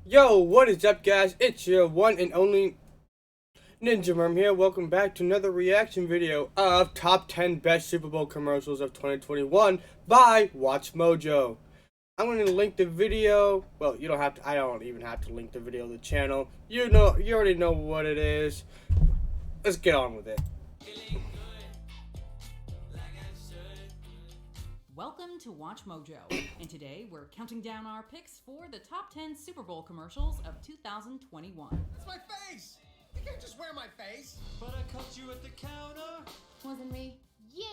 Yo, what is up, guys? It's your one and only Ninjamurm here. Welcome back to another reaction video of Top 10 Best Super Bowl Commercials of 2021 by Watch Mojo. I'm going to link the video. Well, you don't have to. I don't even have to link the video to the channel. You already know what it is. Let's get on with it. Welcome to Watch Mojo, and today we're counting down our picks for the top 10 Super Bowl commercials of 2021. That's my face! You can't just wear my face! But I caught you at the counter. Wasn't me. Yeah,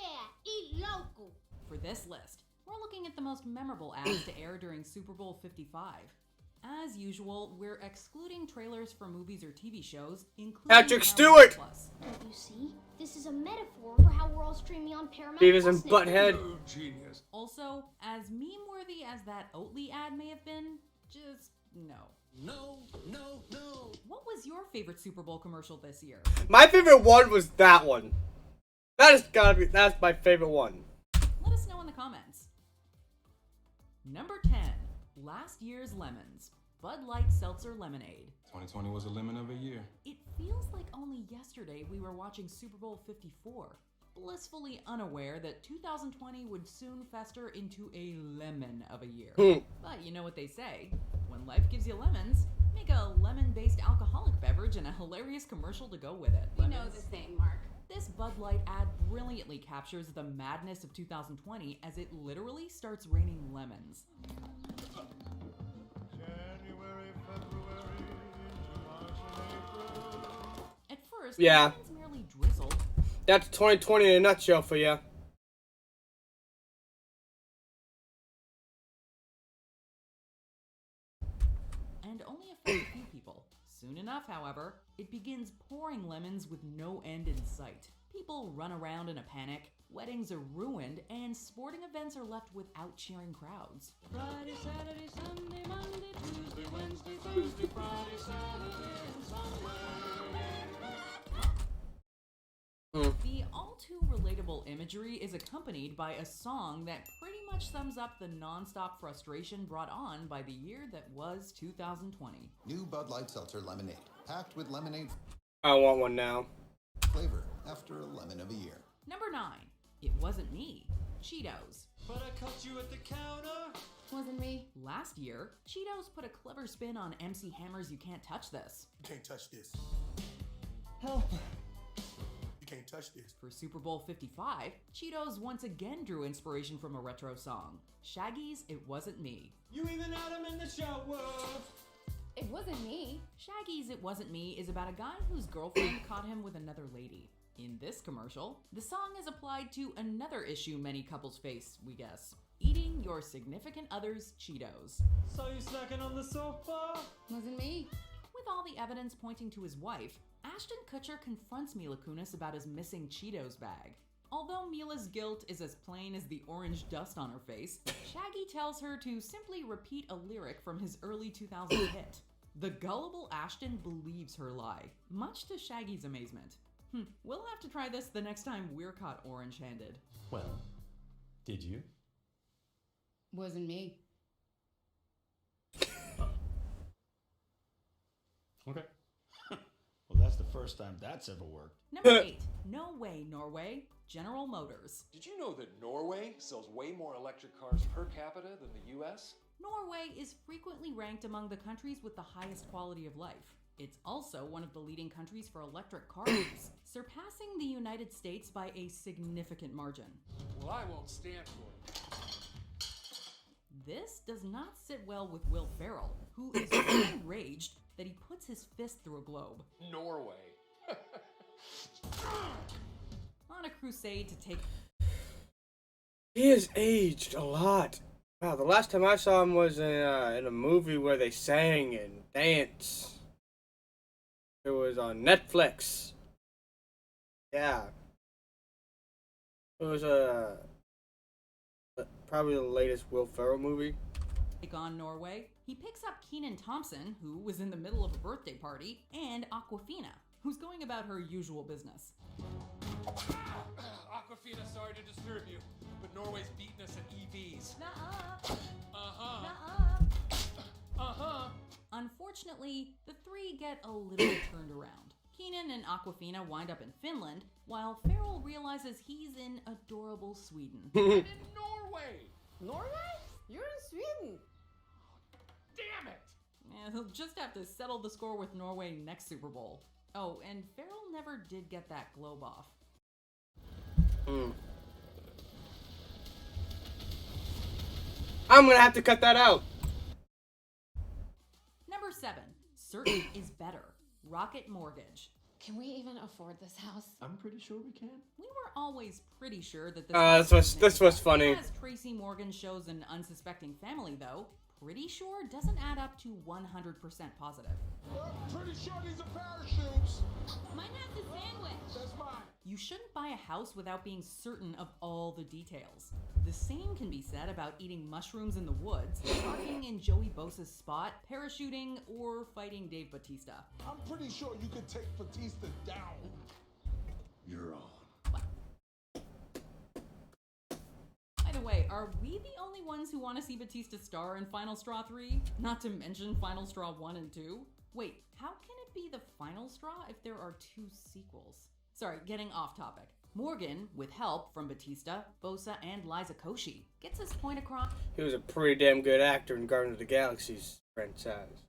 eat local. For this list, we're looking at the most memorable ads to air during Super Bowl 55. As usual, we're excluding trailers for movies or TV shows, including Patrick Paramount Stewart! Plus. Don't you see? This is a metaphor for how we're all streaming on Paramount Beavis Plus and now. Butthead. Oh, genius. Also, as meme-worthy as that Oatly ad may have been, just no. No. What was your favorite Super Bowl commercial this year? My favorite one was that one. That's my favorite one. Let us know in the comments. Number 10. Last year's lemons. Bud Light Seltzer Lemonade. 2020 was a lemon of a year. It feels like only yesterday we were watching Super Bowl 54, blissfully unaware that 2020 would soon fester into a lemon of a year. But you know what they say, when life gives you lemons, make a lemon-based alcoholic beverage and a hilarious commercial to go with it. You know the saying, Mark. This Bud Light ad brilliantly captures the madness of 2020 as it literally starts raining lemons. At first, Yeah. lemons merely drizzled. That's 2020 in a nutshell for you. And only affect a few people. Soon enough, however, it begins pouring lemons with no end in sight. People run around in a panic, weddings are ruined, and sporting events are left without cheering crowds. Friday, Saturday, Sunday, Monday, Tuesday, Wednesday, Thursday, Friday, Saturday, and Sunday. The all-too relatable imagery is accompanied by a song that pretty much sums up the non-stop frustration brought on by the year that was 2020. New Bud Light Seltzer Lemonade, packed with lemonade I want one now. flavor after a lemon of a year. Number 9. It Wasn't Me. Cheetos. But I caught you at the counter. Wasn't me. Last year, Cheetos put a clever spin on MC Hammer's You Can't Touch This. You can't touch this. Help. You can't touch this. For Super Bowl 55, Cheetos once again drew inspiration from a retro song, Shaggy's It Wasn't Me. You even had him in the shower. It wasn't me. Shaggy's It Wasn't Me is about a guy whose girlfriend caught him with another lady. In this commercial, the song is applied to another issue many couples face, we guess, eating your significant other's Cheetos. Saw you snacking on the sofa. Wasn't me. With all the evidence pointing to his wife, Ashton Kutcher confronts Mila Kunis about his missing Cheetos bag. Although Mila's guilt is as plain as the orange dust on her face, Shaggy tells her to simply repeat a lyric from his early 2000s hit. The gullible Ashton believes her lie, much to Shaggy's amazement. We'll have to try this the next time we're caught orange-handed. Well, did you? Wasn't me. Okay. Well, that's the first time that's ever worked. Number 8. No Way, Norway. General Motors. Did you know that Norway sells way more electric cars per capita than the US? Norway is frequently ranked among the countries with the highest quality of life. It's also one of the leading countries for electric car use, surpassing the United States by a significant margin. Well, I won't stand for it. This does not sit well with Will Ferrell, who is so enraged that he puts his fist through a globe. Norway. On a crusade to take... He has aged a lot. Wow, the last time I saw him was in a movie where they sang and danced. It was on Netflix. Yeah. It was probably the latest Will Ferrell movie. Take on Norway, he picks up Kenan Thompson, who was in the middle of a birthday party, and Aquafina, who's going about her usual business. Aquafina, sorry to disturb you, but Norway's beaten us at EVs. Nuh-uh. Uh-huh. Nuh-uh. Uh-huh. Unfortunately, the three get a little turned around. Keenan and Aquafina wind up in Finland, while Farrell realizes he's in adorable Sweden. I'm in Norway. Norway? You're in Sweden. Damn it. Yeah, he'll just have to settle the score with Norway next Super Bowl. Oh, and Farrell never did get that globe off. I'm gonna have to cut that out. Number 7. Certain is better. Rocket Mortgage. Can we even afford this house? I'm pretty sure we can. We were always pretty sure that this was funny. As Tracy Morgan shows an unsuspecting family, though, pretty sure doesn't add up to 100% positive. I'm pretty sure these are parachutes. Mine has a sandwich. That's mine. You shouldn't buy a house without being certain of all the details. The same can be said about eating mushrooms in the woods, parking in Joey Bosa's spot, parachuting, or fighting Dave Bautista. I'm pretty sure you could take Batista down. You're on. By the way, are we the only ones who want to see Batista star in Final Straw 3? Not to mention Final Straw 1 and 2? Wait, how can it be the final straw if there are 2 sequels? Sorry, getting off topic. Morgan, with help from Batista, Bosa, and Liza Koshy, gets his point across He was a pretty damn good actor in Guardians of the Galaxy's franchise.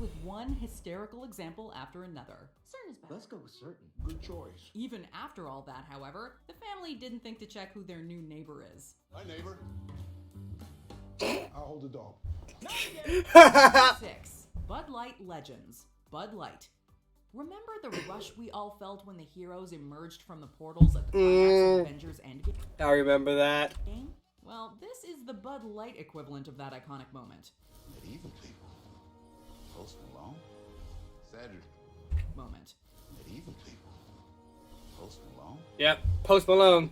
with one hysterical example after another. Certain is better. Let's go with certain. Good choice. Even after all that, however, the family didn't think to check who their new neighbor is. Hi, neighbor. I'll hold the dog. 6. Bud Light Legends. Bud Light. Remember the rush we all felt when the heroes emerged from the portals at the climax of Avengers Endgame? I remember that. Well, this is the Bud Light equivalent of that iconic moment. Medieval people. Post Malone. Cedric. Moment. Medieval people. Post Malone. Yep, Post Malone.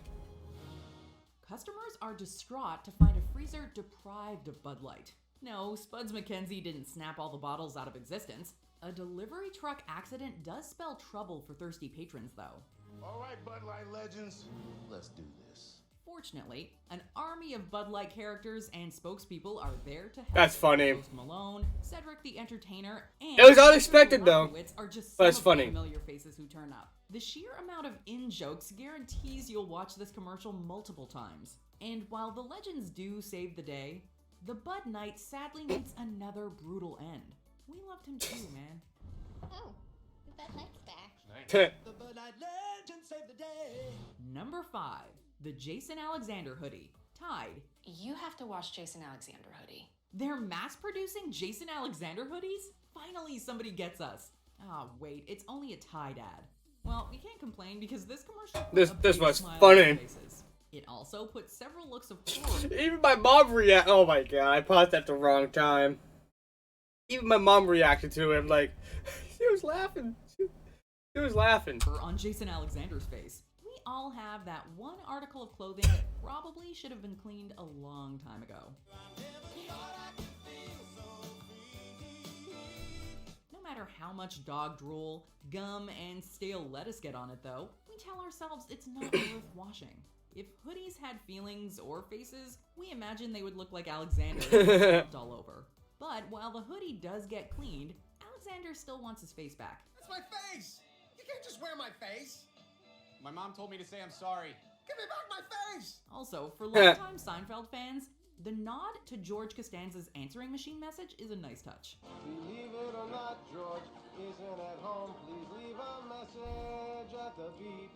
Customers are distraught to find a freezer deprived of Bud Light. No, Spuds McKenzie didn't snap all the bottles out of existence. A delivery truck accident does spell trouble for thirsty patrons, though. All right, Bud Light legends. Let's do this. Fortunately, an army of Bud Light characters and spokespeople are there to help. That's funny. Post Malone, Cedric the Entertainer, and It was unexpected, though, are just but some it's of funny. the familiar faces who turn up. The sheer amount of in-jokes guarantees you'll watch this commercial multiple times. And while the legends do save the day, the Bud Knight sadly meets another brutal end. We loved him too, man. Oh, that night's back. The Bud Light legends save the day. Number 5, the Jason Alexander hoodie. Tied. You have to watch Jason Alexander hoodie. They're mass-producing Jason Alexander hoodies? Finally, somebody gets us. Ah, wait, it's only a Tide ad. Well, we can't complain because this commercial put This a big was smile on funny. our faces. It also put several looks of horror. Even my mom react. Oh my god, I paused at the wrong time. Even my mom reacted to him like she was laughing. She was laughing. On Jason Alexander's face. We all have that one article of clothing that probably should have been cleaned a long time ago. No matter how much dog drool, gum, and stale lettuce get on it, though, we tell ourselves it's not worth washing. If hoodies had feelings or faces, we imagine they would look like Alexander and all over. But while the hoodie does get cleaned, Alexander still wants his face back. That's my face. You can't just wear my face. My mom told me to say I'm sorry. Give me back my face. Also, for longtime Seinfeld fans, the nod to George Costanza's answering machine message is a nice touch. Believe it or not, George isn't at home. Please leave a message at the beep.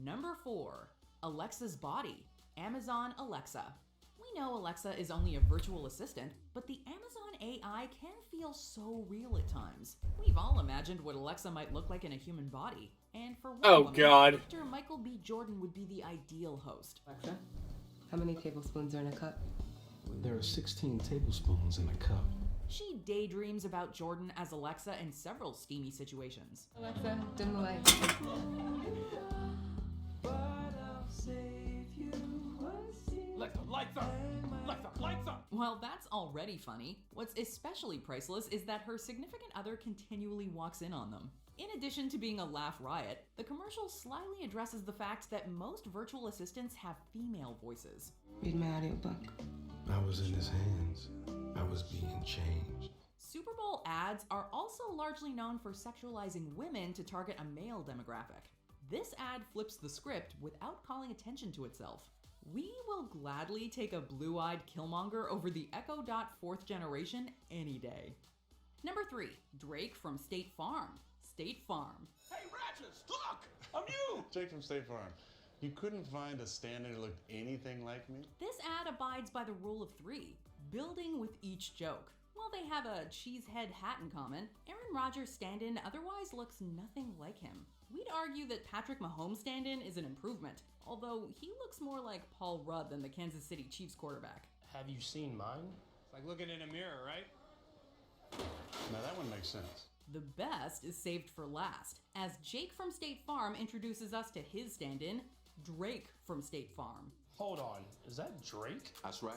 Number 4, Alexa's body. Amazon Alexa. We know Alexa is only a virtual assistant, but the Amazon AI can feel so real at times. We've all imagined what Alexa might look like in a human body. And for one woman, God. actor Michael B. Jordan would be the ideal host. Alexa, how many tablespoons are in a cup? There are 16 tablespoons in a cup. She daydreams about Jordan as Alexa in several steamy situations. Alexa, dim the lights. Lights up! Lights up! Lights up! While that's already funny, what's especially priceless is that her significant other continually walks in on them. In addition to being a laugh riot, the commercial slyly addresses the fact that most virtual assistants have female voices. Read my audiobook. I was in his hands. I was being changed. Super Bowl ads are also largely known for sexualizing women to target a male demographic. This ad flips the script without calling attention to itself. We will gladly take a blue-eyed Killmonger over the Echo Dot 4th generation any day. Number 3, Drake from State Farm. State Farm. Hey, Ratchets, look! I'm you! Jake from State Farm. You couldn't find a stand-in who looked anything like me? This ad abides by the rule of 3, building with each joke. While they have a cheesehead hat in common, Aaron Rodgers' stand-in otherwise looks nothing like him. We'd argue that Patrick Mahomes' stand-in is an improvement, although he looks more like Paul Rudd than the Kansas City Chiefs quarterback. Have you seen mine? It's like looking in a mirror, right? Now that one makes sense. The best is saved for last, as Jake from State Farm introduces us to his stand-in, Drake from State Farm. Hold on, is that Drake? That's right.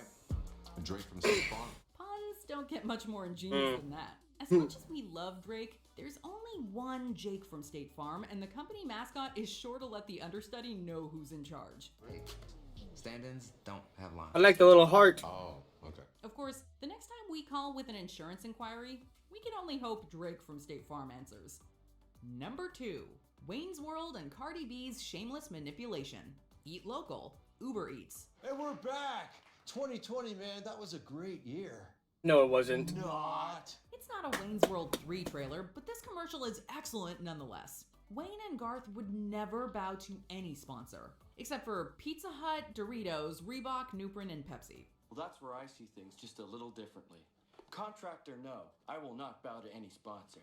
Drake from State Farm. Puns don't get much more ingenious than that. As much as we love Drake, there's only one Jake from State Farm, and the company mascot is sure to let the understudy know who's in charge. Stand-ins don't have lines. I like the little heart. Oh, okay. Of course, the next time we call with an insurance inquiry, we can only hope Drake from State Farm answers. Number 2, Wayne's World and Cardi B's shameless manipulation. Eat local, Uber Eats. Hey, we're back! 2020, man, that was a great year. No, it wasn't. Not. It's not a Wayne's World 3 trailer, but this commercial is excellent nonetheless. Wayne and Garth would never bow to any sponsor, except for Pizza Hut, Doritos, Reebok, Nuprin, and Pepsi. Well, that's where I see things just a little differently. Contract or no, I will not bow to any sponsor.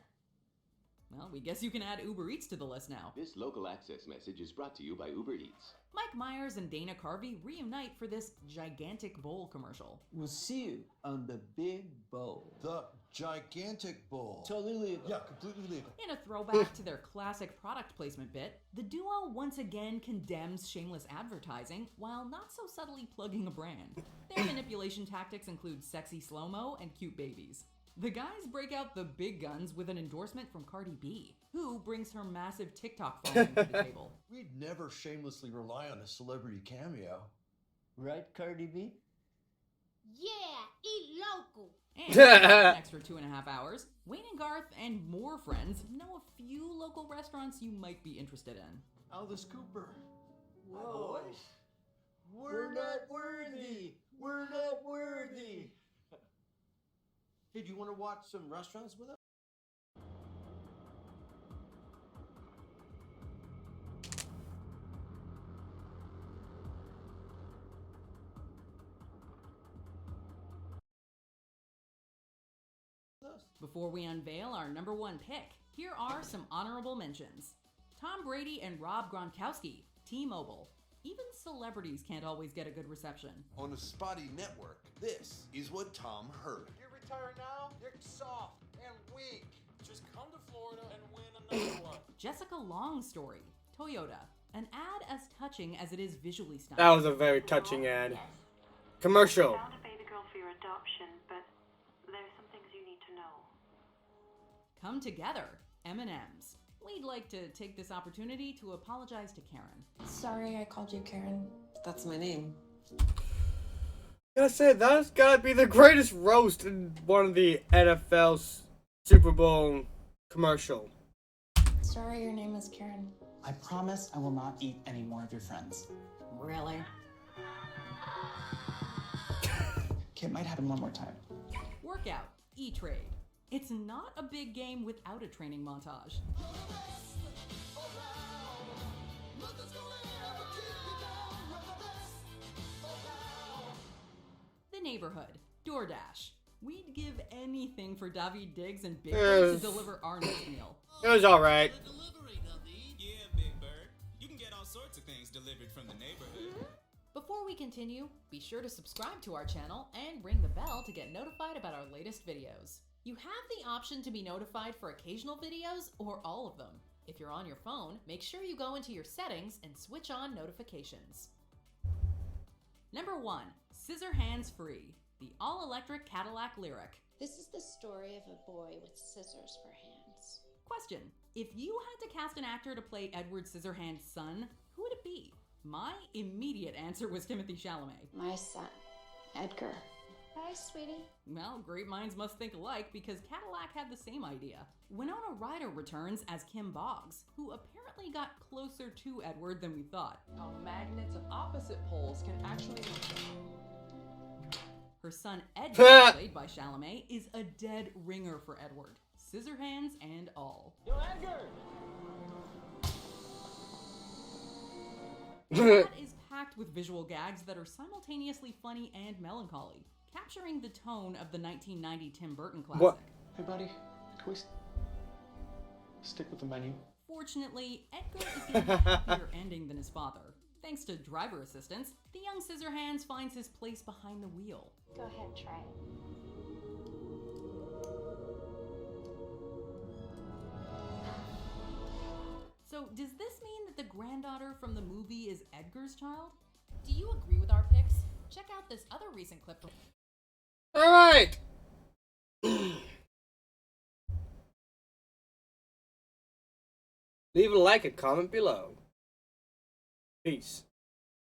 Well, we guess you can add Uber Eats to the list now. This local access message is brought to you by Uber Eats. Mike Myers and Dana Carvey reunite for this gigantic bowl commercial. We'll see you on the big bowl. The gigantic bowl. Totally legal. Yeah, completely legal. In a throwback to their classic product placement bit, the duo once again condemns shameless advertising while not so subtly plugging a brand. Their manipulation tactics include sexy slow-mo and cute babies. The guys break out the big guns with an endorsement from Cardi B, who brings her massive TikTok following to the table. We'd never shamelessly rely on a celebrity cameo. Right, Cardi B? Yeah, eat local. And for an extra 2.5 hours, Wayne and Garth and more friends know a few local restaurants you might be interested in. Alice Cooper. Whoa. We're not worthy. We're not worthy. Hey, do you want to watch some restaurants with us? Before we unveil our number 1 pick, here are some honorable mentions. Tom Brady and Rob Gronkowski, T-Mobile. Even celebrities can't always get a good reception. On a spotty network, this is what Tom heard. If you retire now, you're soft and weak. Just come to Florida and win another one. Jessica Long story, Toyota. An ad as touching as it is visually stunning. That was a very touching ad. Commercial. I found a baby girl for your adoption, but there's some things you need to know. Come together, M&M's. We'd like to take this opportunity to apologize to Karen. Sorry I called you Karen. That's my name. Gotta say, that's gotta be the greatest roast in one of the NFL's Super Bowl commercial. Sorry your name is Karen. I promise I will not eat any more of your friends. Really? Okay, it might happen one more time. Workout, E-Trade. It's not a big game without a training montage. The Neighborhood, DoorDash. We'd give anything for David Diggs and Big Bird to deliver our next meal. It was alright. Yeah, Big Bird. You can get all sorts of things delivered from the neighborhood. Before we continue, be sure to subscribe to our channel and ring the bell to get notified about our latest videos. You have the option to be notified for occasional videos or all of them. If you're on your phone, make sure you go into your settings and switch on notifications. Number 1, Scissor Hands Free, the all-electric Cadillac Lyric. This is the story of a boy with scissors for hands. Question, if you had to cast an actor to play Edward Scissorhands' son, who would it be? My immediate answer was Timothée Chalamet. My son, Edgar. Hi, sweetie. Well, great minds must think alike because Cadillac had the same idea. Winona Ryder returns as Kim Boggs, who apparently got closer to Edward than we thought. How magnets of opposite poles can actually... Her son Edgar, played by Chalamet, is a dead ringer for Edward. Scissorhands and all. Yo, Edgar! That is packed with visual gags that are simultaneously funny and melancholy, capturing the tone of the 1990 Tim Burton classic. What? Hey, buddy, can we stick with the menu? Fortunately, Edgar is getting a happier ending than his father. Thanks to driver assistance, the young Scissorhands finds his place behind the wheel. Go ahead, try it. So, does this mean that the granddaughter from the movie is Edgar's child? Do you agree with our picks? Check out this other recent clip from... Alright! Leave a like and comment below. Peace.